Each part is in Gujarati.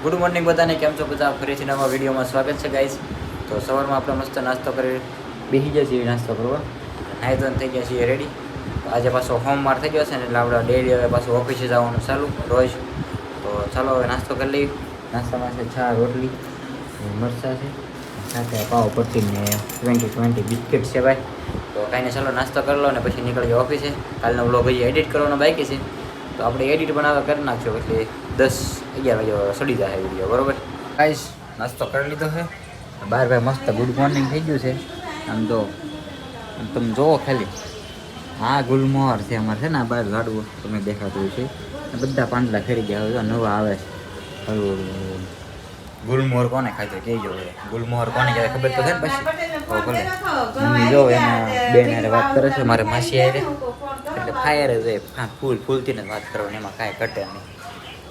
ગુડ મોર્નિંગ બધાને, કેમ છો બધા? ફરીથી નવા વિડીયોમાં સ્વાગત છે ગાઈઝ. તો સવારમાં આપણે મસ્ત નાસ્તો કરી બેસી ગયા છીએ નાસ્તો કરવા. નાહી ધોઈને થઈ ગયા છીએ રેડી. આજે પાછો હોમવાર થઈ ગયો છે ને, એટલે આપણે ડેલી હવે પાછું ઓફિસે જવાનું ચાલુ રોજ. તો ચાલો હવે નાસ્તો કરી લઈએ. નાસ્તામાં છે ચા, રોટલી, મરચાં છે, સાથે પાવ પટ્ટીને 20 બિસ્કિટ છે ભાઈ. તો કાંઈ નહીં, ચાલો નાસ્તો કરી લો ને પછી નીકળીએ ઓફિસે. કાલનો વ્લોગ હજી એડિટ કરવાનો બાકી છે, તો આપણે એડિટ બનાવવા કરી નાખશું એટલે 10-11 વાગે સડી જાય વિડીયો, બરોબર? ગાઈસ, નાસ્તો કરી લીધો છે બહાર ભાઈ. મસ્ત ગુડ મોર્નિંગ થઈ ગયું છે. આમ તો તમે જોવો ખાલી, હા ગુલમોહર છે અમારે, છે ને બહાર ઝાડવું તમે દેખાતું છે. બધા પાંદડા ખરી ગયા હવે, નવા આવે છે હળવું હળવું. ગુલમોહર કોને ખાય છે કહેજો? ગુલમોહર કોને કહેવાય ખબર તો છે ને? પછી ભલે મમ્મી જો એમાં બેન હારે વાત કરે છે, મારે માસી હારે, એટલે ફાયર જ હોય, ફૂલથી ને વાત કરવાની, એમાં કાંઈ ઘટે નહીં.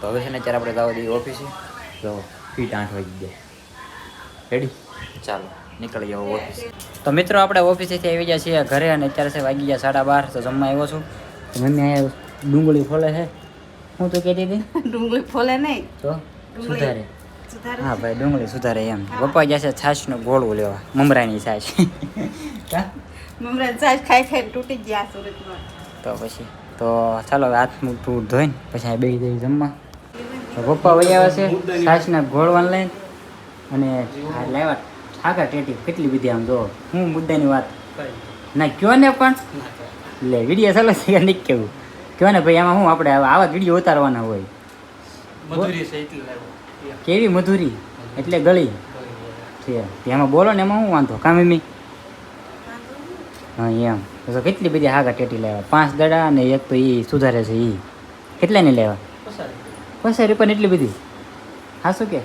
તો હવે છે ને અત્યારે આપણે જવા દઈએ ઓફિસે. તો ફીટ 8 વાગી ગયા. રેડી? ચાલો નીકળી જાઓ ઓફિસે. તો મિત્રો આપણે ઓફિસેથી આવી ગયા છીએ ઘરે, અને અત્યારે છે વાગી ગયા 12:30. તો જમવા આવ્યો છું. તો મમ્મી અહીંયા ડુંગળી ફોલે છે. હું તો કહેતી હતી ડુંગળી ફોલે નહીં તો સુધારે. હા ભાઈ, ડુંગળી સુધારે એમ. પપ્પા જશે છાશનું ગોળું લેવા, મમરાની છાશ. મમરા છાશ ખાઈ ખાઈ તૂટી ગયા સુરતમાં. તો પછી તો ચાલો હાથ મુખ ધોઈને પછી અહીં બેસી જઈએ જમવા. તો પપ્પા વહી આવે છે છાશના ગોળવાન લઈને, અને લાવ્યા ઠાકા ટેટી કેટલી બધી. આમ જો હું મુદ્દાની વાત ના કયો ને, પણ લે વિડીયો ચાલો છે નહીં કેવું કયો ને ભાઈ. એમાં હું આપણે આવા વિડીયો ઉતારવાના હોય. કેવી મધુરી એટલે ગળી છે એમાં, બોલો ને એમાં શું વાંધો? કામ મમ્મી? હા એમ. તો કેટલી બધી હાગા ટેટી લેવા, 5 દડા અને એક તો એ સુધારે છે. એ કેટલા નહીં લેવા? 50 રૂપિયાની એટલી બધી. હા શું કે?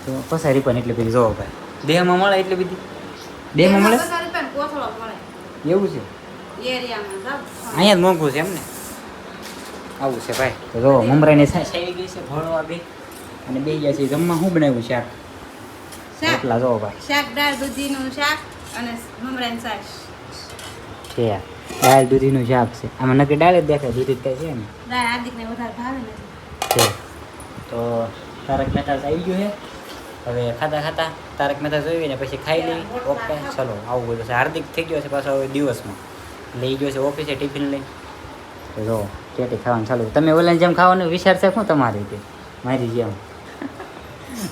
તો 50 રૂપિયાની એટલી બધી. જોવો ભાઈ, દેહમાં મળે એટલી બધી? દેહમાં મળે એવું છે? અહીંયા જ મોંઘું છે એમ ને? આવું છે ભાઈ. તો જો મમરાની છાશ આવી ગઈ છે ભળવા બે, અને બે ગયા છે જમવા. શું બનાવ્યું શાક? એટલા જો ભાઈ, શાક દાળ દૂધીનું શાક અને મમરાની છાશ છે. દાળ દૂધીનું શાક છે. આમાં નક્કી દાળ જ દેખાય, દૂધી જ કઈ છે ને? દાળ હાર્દિકને વધારે ભાવે ને છે. તો તારક મહેતા આવી ગયું છે. હવે ખાતા ખાતા તારક મહેતા જોઈ ને પછી ખાઈ લઈ. ઓકે ચલો, આવું બધું છે. હાર્દિક થઈ ગયો છે પાછો હવે દિવસમાં, લઈ ગયો છે ઓફિસે ટિફિન લઈ. તો જો ટેટી ખાવાનું ચાલુ. તમે ઓલાની જેમ ખાવાનું વિચાર છે શું તમારી રીતે? મારી જેમ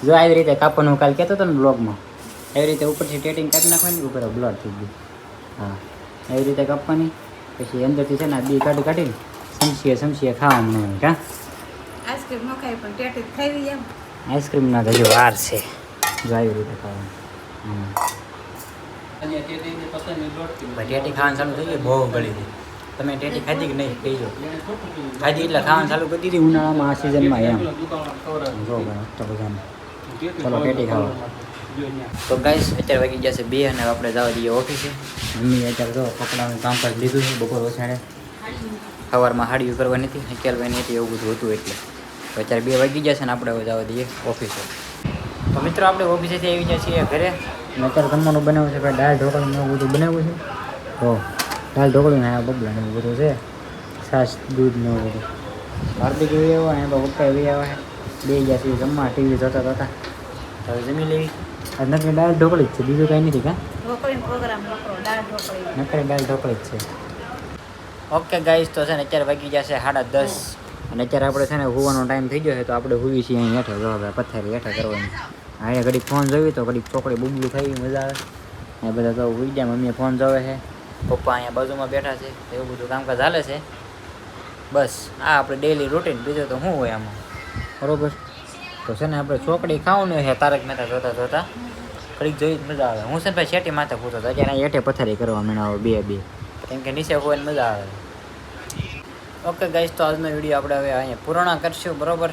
જો આવી રીતે કાપવાનું કાલ કહેતો હતો ને બ્લોગમાં, એવી રીતે ઉપરથી ટેટિંગ કાપી નાખવાની, ઉપર બ્લડ થઈ ગયું. હા, એવી રીતે કાપવાની. પછી અંદરથી છે ને બી કાઢીને સમસીએ ખાવાનું હોય. કાં આઈસ્ક્રીમ ન ખાઈ પણ ટેટી ખાઈ એમ. આઈસ્ક્રીમના તો હજુ વાર છે. જો આવી રીતે ખાવાનું. ટેટી ખાવાનું ચાલુ થઈ ગયું, બહુ ગળી હતી. તમે ટેટી ખાધી કે નહીં કહીજો? ખાધી એટલે ખાવાનું ચાલુ કરી દીધી ઉનાળામાં, આ સિઝનમાં એમ. જો ભાઈ તો બધાને ચલો ટેટી ખાવા. તો ગાઈસ અત્યારે વાગી ગયા છે 2 અને આપણે જવા દઈએ ઓફિસે. મમ્મી અત્યારે જો કપડાનું કામકાજ લીધું છે બપોર ઓછાડે. સવારમાં હાડીઓ કરવાની હતી, હકેલવાની હતી, એવું બધું હતું. એટલે તો અત્યારે 2 વાગી ગયા છે ને આપણે હવે જવા દઈએ ઓફિસે. તો મિત્રો આપણે ઓફિસેથી આવી ગયા છીએ ઘરે, અને અત્યારે જમવાનું બનાવ્યું છે ભાઈ. દાળ ઢોકળીને એવું બધું બનાવ્યું છે. તો દાળ ઢોકળી ને બબલા ને એવું બધું છે, છાશ દૂધ ને એવું બધું. હાર્દિક એવી આવ્યો અને પપ્પા એવી આવ્યા. બે ગયા છે જમવા, ટીવી જોતા જોતા. હવે જમી લેવી. નકરી દાળ ઢોકળી જ છે, બીજું કાંઈ નથી. કાં ઢોકળીનો પ્રોગ્રામ દાળ ઢોકળી નકરી દાળ ઢોકળી જ છે. ઓકે ગાઈસ, તો છે ને અત્યારે વાગી જશે 10:30, અને અત્યારે આપણે છે ને હોવાનો ટાઈમ થઈ ગયો છે. તો આપણે હોવી છીએ અહીં હેઠળ, જો હવે પથારી હેઠળ કરવાની. અહીંયા ઘડીક ફોન જોઈ તો ઘડીક ચોકડી બુબલું ખાઈ મજા આવે. એ બધા તો હોઈ ગયા. મમ્મીએ ફોન જોવે છે, પપ્પા અહીંયા બાજુમાં બેઠા છે. એવું બધું કામકાજ ચાલે છે. બસ આ આપણે ડેલી રૂટીન, બીજું તો શું હોય આમાં, બરોબર? તો છે ને આપણે ચોકડી ખાવાનું છે તારક મહેતા જોતા જોતા. ઘડીક જોઈ જ મજા આવે. હું છે ને ભાઈ શેટી માથે પૂછતો હતો, અત્યારે હેઠે પથારી કરવા માંડ્યા બે કેમ કે નીચે હોય ને મજા આવે. ઓકે ગાઈસ, તો આજનો વિડીયો આપણે હવે અહીંયા પૂર્ણ કરશું, બરોબર?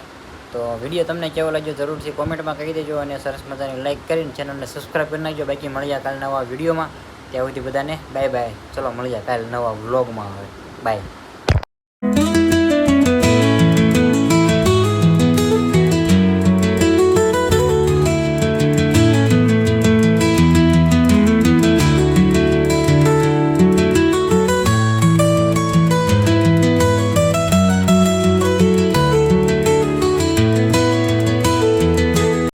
તો વિડીયો તમને કેવો લાગ્યો જરૂરથી કોમેન્ટમાં કહી દેજો, અને સરસ મજાની લાઈક કરીને ચેનલને સબસ્ક્રાઈબ કરી નાખજો. બાકી મળ્યા કાલ નવા વિડીયોમાં. ત્યાં સુધી બધાને બાય બાય. ચલો મળ્યા કાલ નવા વ્લોગમાં. હવે બાય.